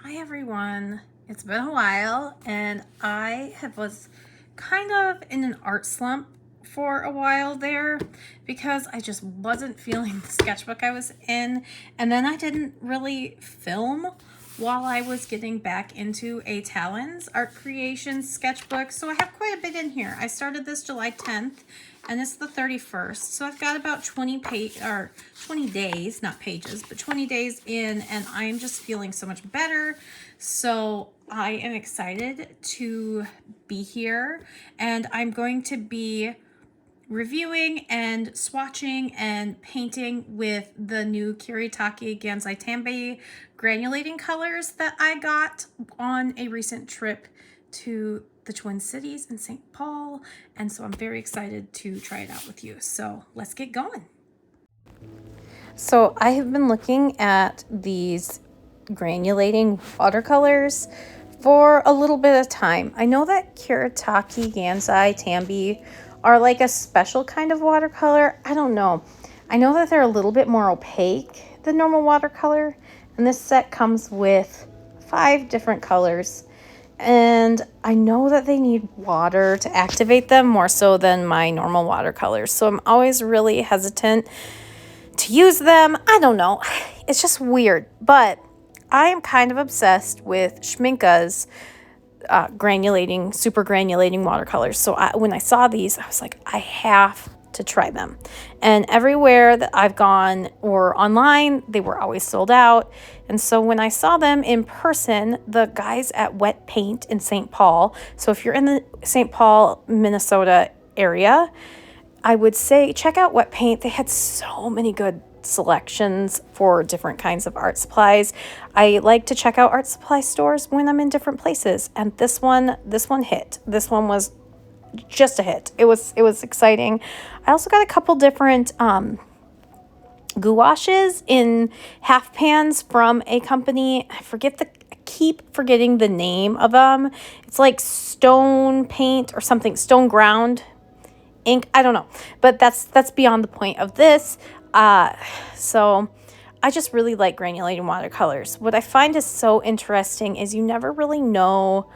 Hi everyone, it's been a while and was kind of in an art slump for a while there because I just wasn't feeling the sketchbook I was in, and then I didn't really film while I was getting back into a Talons art creation sketchbook. So I have quite a bit in here. I started this July 10th and it's the 31st. So I've got about 20 days, not pages, but 20 days in, and I am just feeling so much better. So I am excited to be here, and I'm going to be reviewing and swatching and painting with the new Kuretake Gansai Tanbei granulating colors that I got on a recent trip to the Twin Cities in St. Paul. And so I'm very excited to try it out with you. So let's get going. So I have been looking at these granulating watercolors for a little bit of time. I know that Kuretake Gansai Tanbei are like a special kind of watercolor. I don't know. I know that they're a little bit more opaque than normal watercolor, and this set comes with 5 different colors. And I know that they need water to activate them more so than my normal watercolors. So I'm always really hesitant to use them. I don't know. It's just weird. But I am kind of obsessed with Schminka's super granulating watercolors. So when I saw these, I was like, I have to try them. And everywhere that I've gone or online, they were always sold out. And so when I saw them in person, the guys at Wet Paint in St. Paul, so if you're in the St. Paul, Minnesota area, I would say check out Wet Paint. They had so many good selections for different kinds of art supplies. I like to check out art supply stores when I'm in different places, and this one hit. This one was just a hit. It was exciting. I also got a couple different gouaches in half pans from a company. I keep forgetting the name of them. It's like stone paint or something, stone ground ink. I don't know, but that's beyond the point of this. So I just really like granulating watercolors. What I find is so interesting is you never really know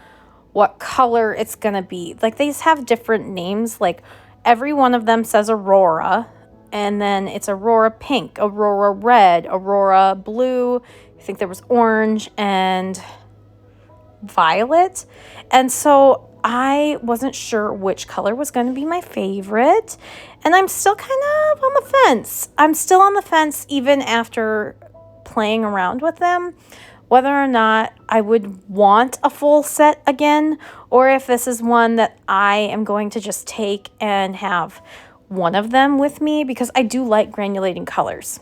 what color it's gonna be. Like, they just have different names. Like, every one of them says Aurora, and then it's Aurora pink, Aurora red, Aurora blue. I think there was orange and violet. And so I wasn't sure which color was going to be my favorite, and I'm still kind of on the fence. I'm still on the fence even after playing around with them, whether or not I would want a full set again, or if this is one that I am going to just take and have one of them with me, because I do like granulating colors.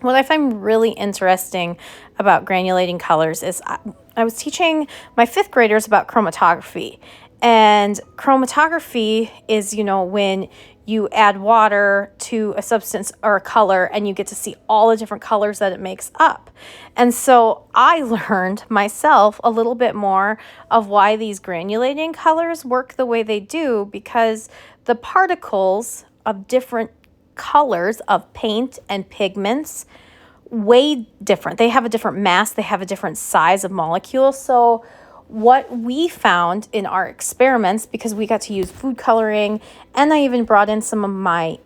What I find really interesting about granulating colors is I was teaching my 5th graders about chromatography. And chromatography is, when you add water to a substance or a color and you get to see all the different colors that it makes up. And so I learned myself a little bit more of why these granulating colors work the way they do, because the particles of different colors of paint and pigments way different. They have a different mass, they have a different size of molecule. So what we found in our experiments, because we got to use food coloring, and I even brought in some of my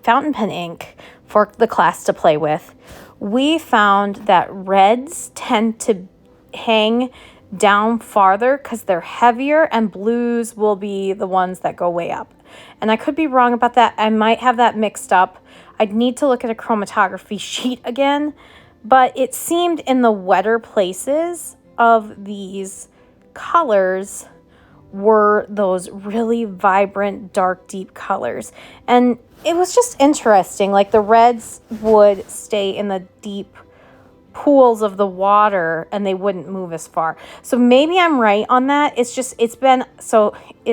fountain pen ink for the class to play with, we found that reds tend to hang down farther because they're heavier, and blues will be the ones that go way up. And I could be wrong about that. I might have that mixed up. I'd need to look at a chromatography sheet again, but it seemed in the wetter places of these colors were those really vibrant, dark, deep colors. And it was just interesting. Like, the reds would stay in the deep pools of the water and they wouldn't move as far. So maybe I'm right on that. It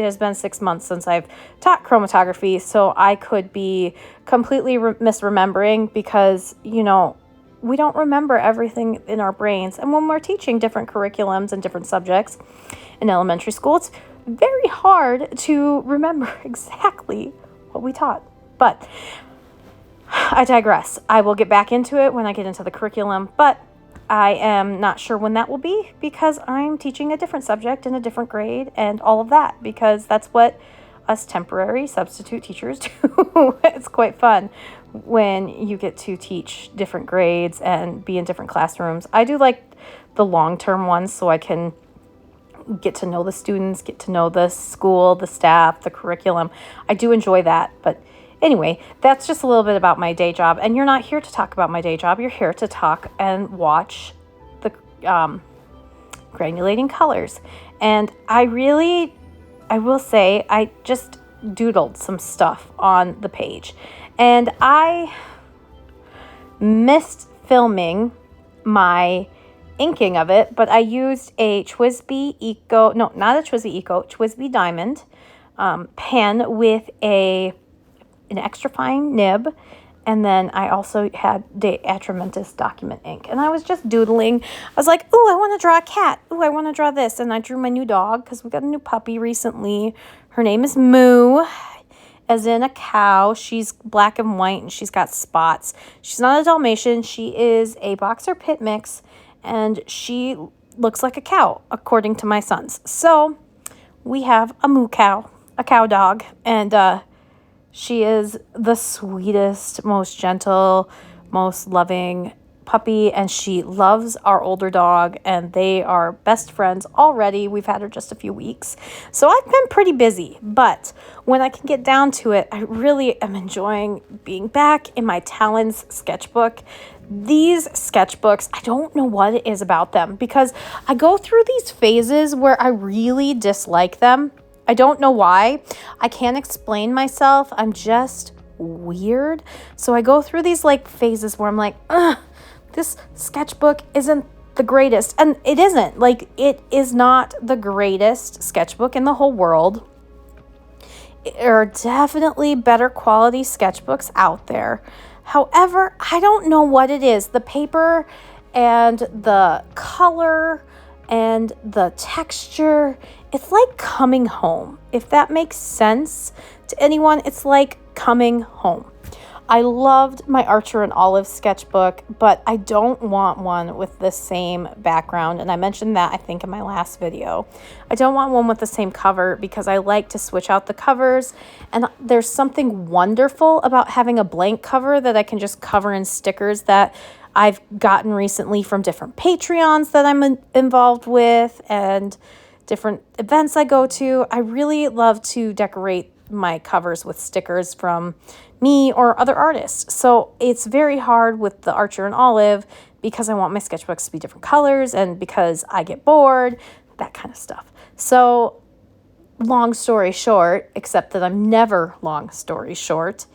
has been 6 months since I've taught chromatography, so I could be completely misremembering, because we don't remember everything in our brains. And when we're teaching different curriculums and different subjects in elementary school, it's very hard to remember exactly what we taught. But I digress. I will get back into it when I get into the curriculum. But I am not sure when that will be because I'm teaching a different subject in a different grade and all of that, because that's what us temporary substitute teachers do. It's quite fun when you get to teach different grades and be in different classrooms. I do like the long-term ones so I can get to know the students, get to know the school, the staff, the curriculum. I do enjoy that. But anyway, that's just a little bit about my day job. And you're not here to talk about my day job. You're here to talk and watch the granulating colors. And I will say, I just doodled some stuff on the page. And I missed filming my inking of it, but I used a TWSBI Diamond pen with an extra fine nib, and then I also had De Atramentis document ink, and I was just doodling. I was like, ooh, I want to draw a cat. Ooh, I want to draw this, and I drew my new dog because we got a new puppy recently. Her name is Moo, as in a cow. She's black and white, and she's got spots. She's not a Dalmatian. She is a Boxer Pit mix, and she looks like a cow, according to my sons. So we have a moo cow, a cow dog, and she is the sweetest, most gentle, most loving puppy, and she loves our older dog, and they are best friends already. We've had her just a few weeks. So I've been pretty busy, but when I can get down to it, I really am enjoying being back in my Talons sketchbook. These sketchbooks, I don't know what it is about them, because I go through these phases where I really dislike them. I don't know why. I can't explain myself. I'm just weird. So I go through these like phases where I'm like, ugh, this sketchbook isn't the greatest. And it isn't. Like, it is not the greatest sketchbook in the whole world. There are definitely better quality sketchbooks out there. However, I don't know what it is. The paper and the color and the texture, it's like coming home. If that makes sense to anyone, it's like coming home. I loved my Archer and Olive sketchbook, but I don't want one with the same background. And I mentioned that, I think, in my last video. I don't want one with the same cover because I like to switch out the covers. And there's something wonderful about having a blank cover that I can just cover in stickers that I've gotten recently from different Patreons that I'm involved with and different events I go to. I really love to decorate my covers with stickers from me or other artists. So it's very hard with the Archer and Olive because I want my sketchbooks to be different colors and because I get bored, that kind of stuff. So long story short, except that I'm never long story short,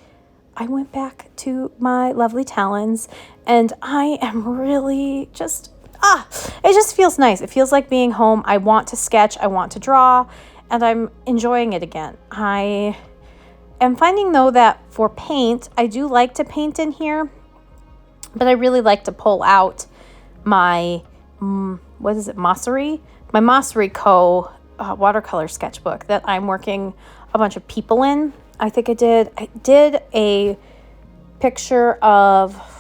I went back to my lovely Talons and I am really just, it just feels nice. It feels like being home. I want to sketch, I want to draw, and I'm enjoying it again. I am finding, though, that for paint, I do like to paint in here, but I really like to pull out my, Mossery? My Mossery Co. Watercolor sketchbook that I'm working a bunch of people in. I think I did a picture of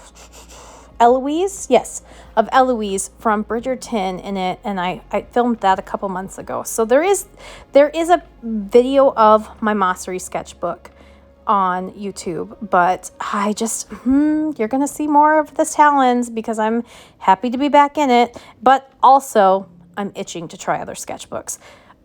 Eloise, yes, of Eloise from Bridgerton in it, and I filmed that a couple months ago. So there is a video of my Mossery sketchbook on YouTube, but I just, you're going to see more of this Talons because I'm happy to be back in it, but also I'm itching to try other sketchbooks.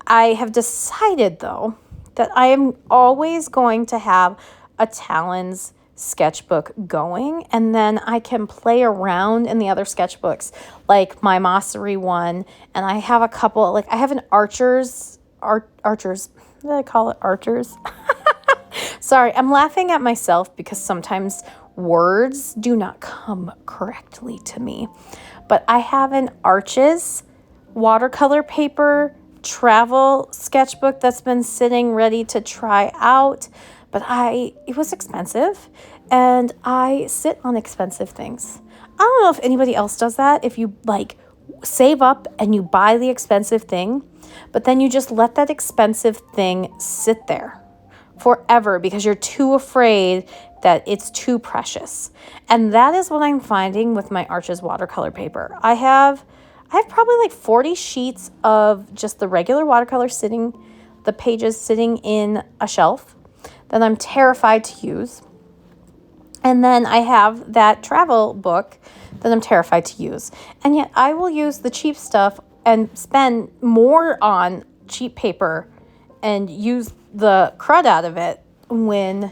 I have decided, though, that I am always going to have a Talons sketchbook going, and then I can play around in the other sketchbooks, like my Mossery one, and I have a couple, like I have an Archers, what did I call it? Archers? Sorry, I'm laughing at myself because sometimes words do not come correctly to me, but I have an Arches watercolor paper travel sketchbook that's been sitting ready to try out. But it was expensive, and I sit on expensive things. I don't know if anybody else does that. If you like save up and you buy the expensive thing, but then you just let that expensive thing sit there forever because you're too afraid that it's too precious. And that is what I'm finding with my Arches watercolor paper. I have probably like 40 sheets of just the regular watercolor the pages sitting in a shelf that I'm terrified to use. And then I have that travel book that I'm terrified to use. And yet I will use the cheap stuff and spend more on cheap paper and use the crud out of it when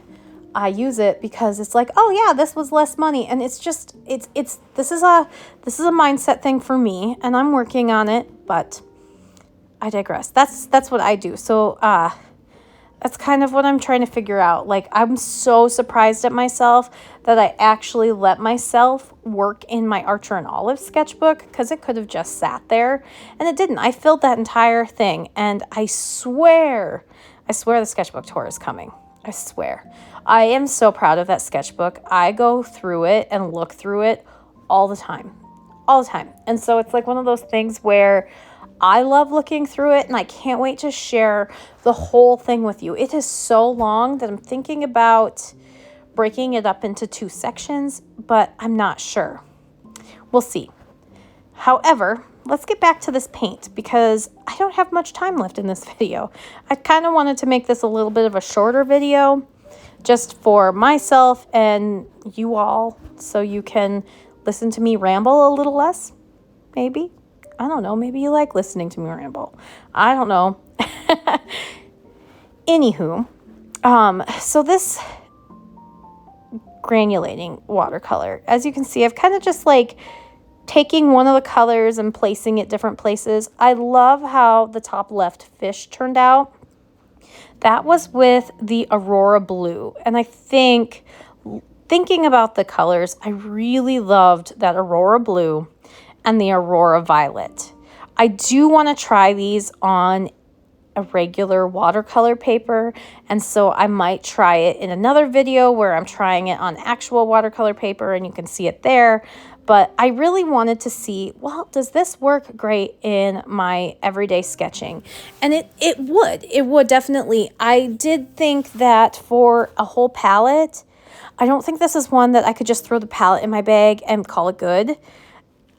I use it, because it's like, oh yeah, this was less money. And it's just, this is a mindset thing for me, and I'm working on it, but I digress. That's what I do. So, that's kind of what I'm trying to figure out. Like, I'm so surprised at myself that I actually let myself work in my Archer and Olive sketchbook, because it could have just sat there, and it didn't. I filled that entire thing, and I swear the sketchbook tour is coming. I swear. I am so proud of that sketchbook. I go through it and look through it all the time. And so it's like one of those things where I love looking through it, and I can't wait to share the whole thing with you. It is so long that I'm thinking about breaking it up into 2 sections, but I'm not sure. We'll see. However, let's get back to this paint, because I don't have much time left in this video. I kind of wanted to make this a little bit of a shorter video just for myself and you all, so you can listen to me ramble a little less, maybe. I don't know. Maybe you like listening to me ramble. I don't know. Anywho, so this granulating watercolor, as you can see, I've kind of just like taking one of the colors and placing it different places. I love how the top left fish turned out. That was with the Aurora Blue. And I think, thinking about the colors, I really loved that Aurora Blue and the Aurora Violet. I do want to try these on a regular watercolor paper, and so I might try it in another video where I'm trying it on actual watercolor paper and you can see it there. But I really wanted to see, well, does this work great in my everyday sketching? And it would definitely. I did think that for a whole palette, I don't think this is one that I could just throw the palette in my bag and call it good.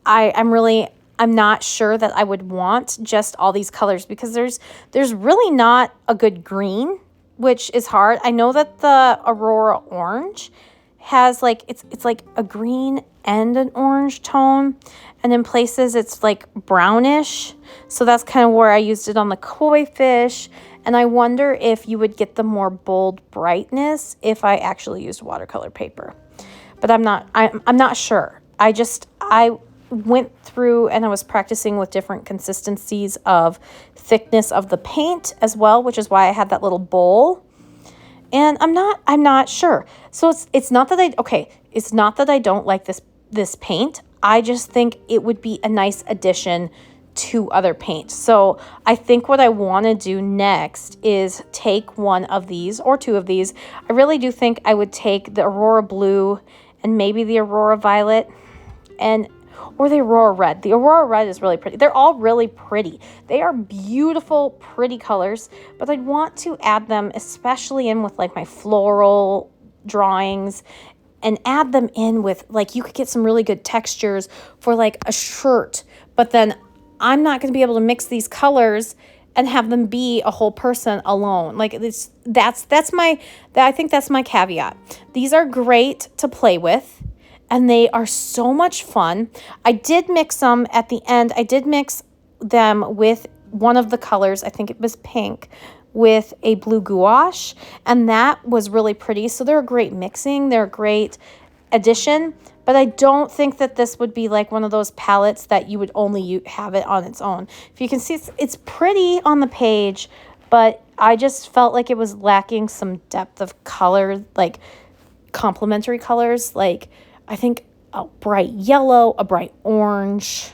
I'm not sure that I would want just all these colors, because there's really not a good green, which is hard. I know that the Aurora Orange has like, it's like a green and an orange tone, and in places it's like brownish. So that's kind of where I used it on the koi fish. And I wonder if you would get the more bold brightness if I actually used watercolor paper. But I'm not sure. I went through and I was practicing with different consistencies of thickness of the paint as well, which is why I had that little bowl. And I'm not sure. So it's not that I don't like this paint. I just think it would be a nice addition to other paint. So I think what I want to do next is take one of these or 2 of these. I really do think I would take the Aurora Blue and maybe the Aurora Violet or the Aurora Red. The Aurora Red is really pretty. They're all really pretty. They are beautiful, pretty colors, but I'd want to add them, especially in with like my floral drawings, and add them in with, like, you could get some really good textures for like a shirt, but then I'm not going to be able to mix these colors and have them be a whole person alone. Like, I think that's my caveat. These are great to play with, and they are so much fun. I did mix them at the end. I did mix them with one of the colors, I think it was pink, with a blue gouache, and that was really pretty. So they're a great mixing. They're a great addition, but I don't think that this would be like one of those palettes that you would only have it on its own. If you can see, it's pretty on the page, but I just felt like it was lacking some depth of color, like complementary colors. Like, I think a bright yellow, a bright orange,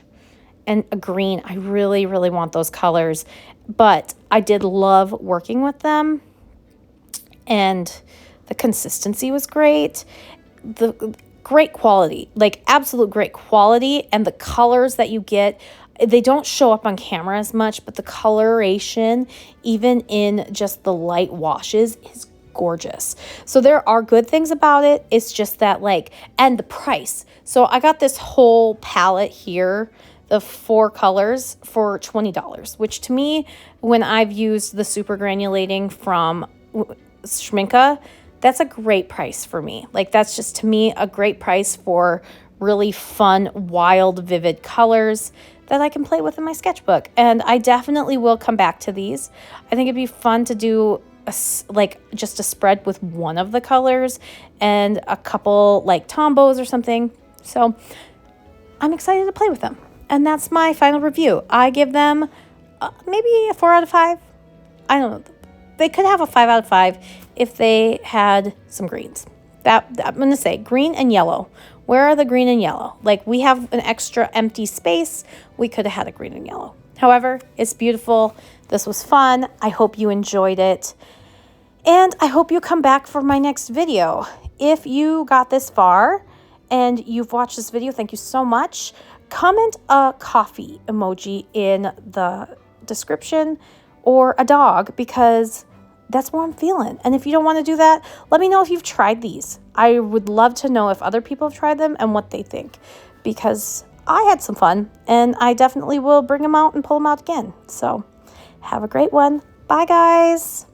and a green. I really, really want those colors, but I did love working with them, and the consistency was great. The great quality, like absolute great quality, and the colors that you get, they don't show up on camera as much, but the coloration, even in just the light washes, is gorgeous. So there are good things about it. It's just that like, and the price. So I got this whole palette here, the 4 colors for $20, which to me, when I've used the super granulating from Schminka, that's a great price for me. Like that's just to me a great price for really fun, wild, vivid colors that I can play with in my sketchbook. And I definitely will come back to these. I think it'd be fun to do like just a spread with one of the colors and a couple like Tombos or something. So I'm excited to play with them. And that's my final review. I give them maybe a 4 out of 5. I don't know. They could have a 5 out of 5 if they had some greens. That I'm going to say green and yellow. Where are the green and yellow? Like we have an extra empty space. We could have had a green and yellow. However, it's beautiful. This was fun. I hope you enjoyed it. And I hope you come back for my next video. If you got this far and you've watched this video, thank you so much. Comment a coffee emoji in the description or a dog because that's what I'm feeling. And if you don't want to do that, let me know if you've tried these. I would love to know if other people have tried them and what they think because I had some fun and I definitely will bring them out and pull them out again. So have a great one. Bye, guys.